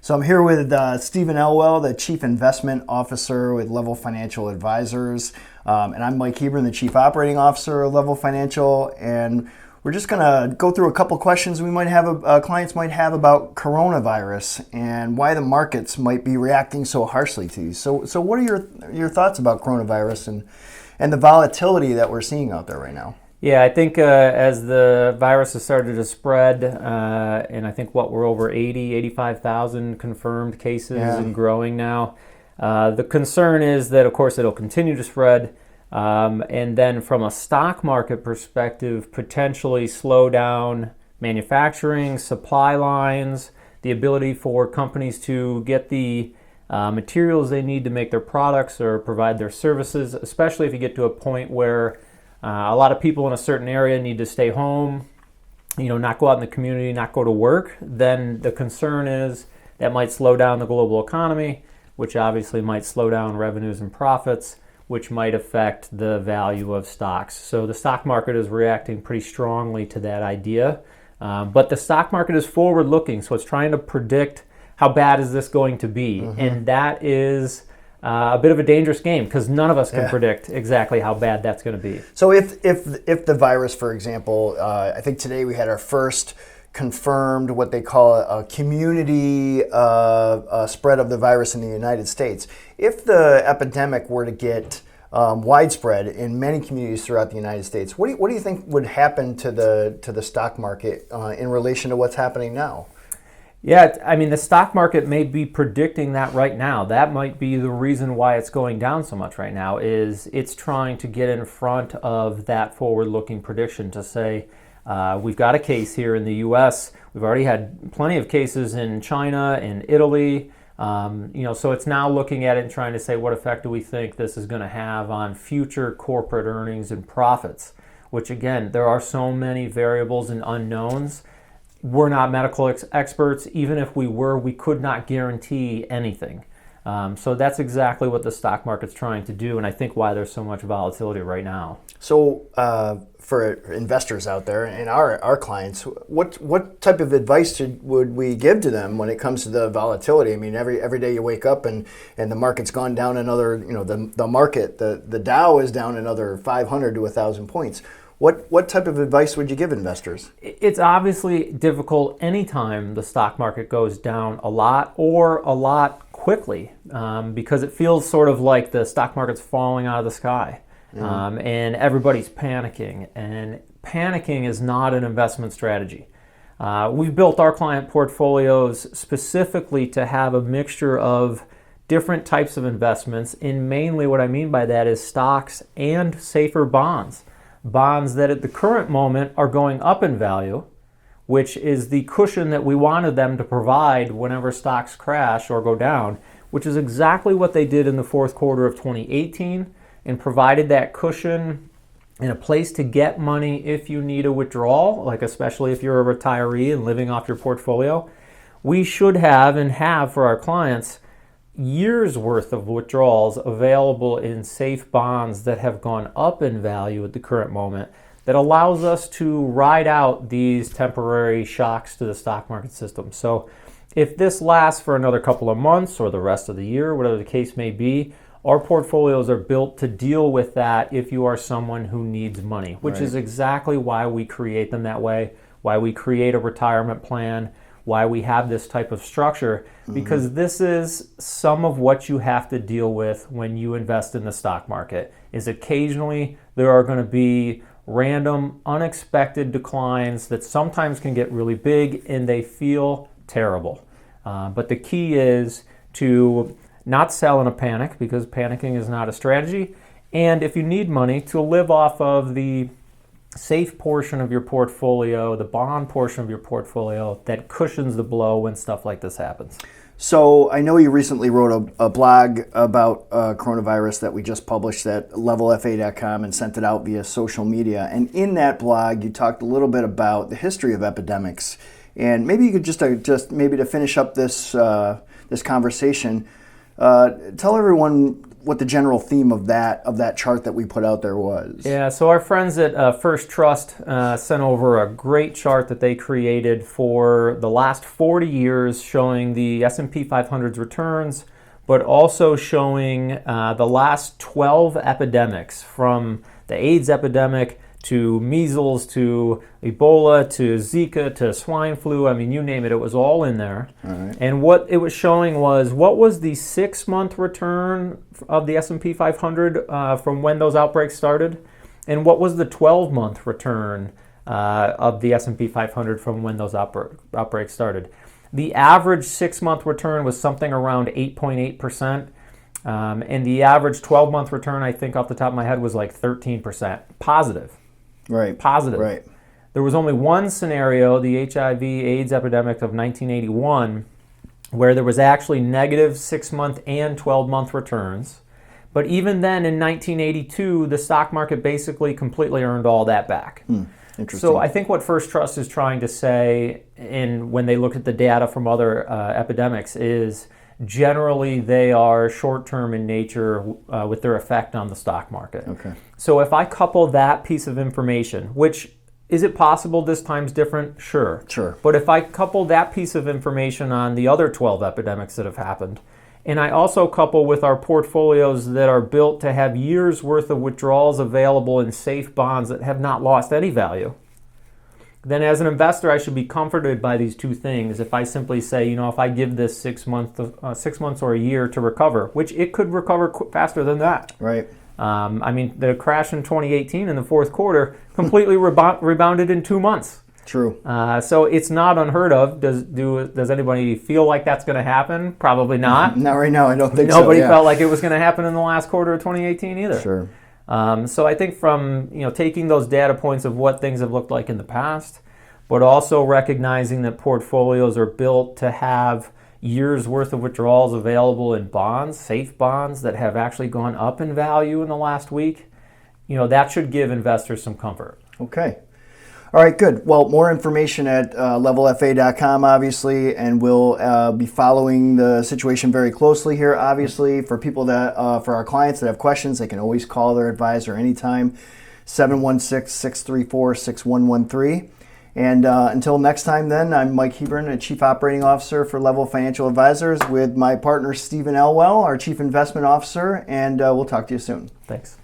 So I'm here with Stephen Elwell, the Chief Investment Officer with Level Financial Advisors. And I'm Mike Heburn, the Chief Operating Officer of Level Financial. And we're just going to go through a couple questions we might have, clients might have about coronavirus and why the markets might be reacting so harshly to these. So what are your thoughts about coronavirus and the volatility that we're seeing out there right now? Yeah, I think as the virus has started to spread, and I think we're over 85,000 confirmed cases and growing now. The concern is that, of course, it'll continue to spread, and then from a stock market perspective, potentially slow down manufacturing, supply lines, the ability for companies to get the materials they need to make their products or provide their services, especially if you get to a point where a lot of people in a certain area need to stay home, not go out in the community, not go to work. Then the concern is that might slow down the global economy, which obviously might slow down revenues and profits, which might affect the value of stocks. So the stock market is reacting pretty strongly to that idea. But the stock market is forward-looking, so it's trying to predict how bad is this going to be. And that is a bit of a dangerous game because none of us can predict exactly how bad that's going to be. So if the virus, for example, I think today we had our first confirmed what they call a community spread of the virus in the United States. If the epidemic were to get widespread in many communities throughout the United States, what do you think would happen to the stock market in relation to what's happening now? Yeah, I mean, the stock market may be predicting that right now. That might be the reason why it's going down so much right now, is it's trying to get in front of that forward-looking prediction to say, we've got a case here in the U.S. We've already had plenty of cases in China and Italy. So it's now looking at it and trying to say, what effect do we think this is going to have on future corporate earnings and profits? Which, again, there are so many variables and unknowns. We're not medical experts. Even if we were, we could not guarantee anything. So that's exactly what the stock market's trying to do, and I think why there's so much volatility right now. So for investors out there and our clients, what type of advice would we give to them when it comes to the volatility? I mean, every day you wake up and the market's gone down another, the Dow is down another 500 to 1,000 points. What type of advice would you give investors? It's obviously difficult anytime the stock market goes down a lot or a lot quickly because it feels sort of like the stock market's falling out of the sky and everybody's panicking. And panicking is not an investment strategy. We've built our client portfolios specifically to have a mixture of different types of investments, and mainly what I mean by that is stocks and safer bonds. Bonds that at the current moment are going up in value, which is the cushion that we wanted them to provide whenever stocks crash or go down, which is exactly what they did in the fourth quarter of 2018 and provided that cushion and a place to get money if you need a withdrawal, like especially if you're a retiree and living off your portfolio. We should have and have for our clients years worth of withdrawals available in safe bonds that have gone up in value at the current moment that allows us to ride out these temporary shocks to the stock market system. So if this lasts for another couple of months or the rest of the year, whatever the case may be, our portfolios are built to deal with that if you are someone who needs money, which is exactly why we create them that way, why we create a retirement plan, why we have this type of structure, because this is some of what you have to deal with when you invest in the stock market, is occasionally there are going to be random, unexpected declines that sometimes can get really big and they feel terrible. But the key is to not sell in a panic, because panicking is not a strategy, and if you need money, to live off of the safe portion of your portfolio, the bond portion of your portfolio that cushions the blow when stuff like this happens. So I know you recently wrote a blog about coronavirus that we just published at levelfa.com and sent it out via social media. And in that blog, you talked a little bit about the history of epidemics. And maybe you could just maybe to finish up this this conversation, Tell everyone what the general theme of that chart that we put out there was. Yeah, so our friends at First Trust sent over a great chart that they created for the last 40 years showing the S&P 500's returns, but also showing the last 12 epidemics, from the AIDS epidemic to measles, to Ebola, to Zika, to swine flu. I mean, you name it, it was all in there. All right. And what it was showing was what was the 6-month return of the S&P 500 from when those outbreaks started, and what was the 12-month return of the S&P 500 from when those outbreaks started. The average 6-month return was something around 8.8%. And the average 12-month return, I think off the top of my head, was like 13%. Positive. Right. Positive. Right. There was only one scenario, the HIV/AIDS epidemic of 1981, where there was actually negative 6-month and 12-month returns. But even then, in 1982, the stock market basically completely earned all that back. Interesting. So I think what First Trust is trying to say, when they look at the data from other epidemics, is generally they are short-term in nature with their effect on the stock market. Okay. So if I couple that piece of information, which, is it possible this time's different? Sure. Sure. But if I couple that piece of information on the other 12 epidemics that have happened, and I also couple with our portfolios that are built to have years' worth of withdrawals available in safe bonds that have not lost any value, then as an investor, I should be comforted by these two things. If I simply say, if I give this 6 months or a year to recover, which it could recover faster than that. Right. I mean, the crash in 2018 in the fourth quarter completely rebounded in 2 months. True. So it's not unheard of. Does anybody feel like that's going to happen? Probably not. Not right now. I don't think so. Nobody felt like it was going to happen in the last quarter of 2018 either. Sure. So I think from taking those data points of what things have looked like in the past, but also recognizing that portfolios are built to have years worth of withdrawals available in bonds, safe bonds that have actually gone up in value in the last week, that should give investors some comfort. Okay. All right, good. Well, more information at levelfa.com, obviously, and we'll be following the situation very closely here, obviously. For people for our clients that have questions, they can always call their advisor anytime, 716-634-6113. And until next time then, I'm Mike Heburn, Chief Operating Officer for Level Financial Advisors, with my partner Stephen Elwell, our Chief Investment Officer, and we'll talk to you soon. Thanks.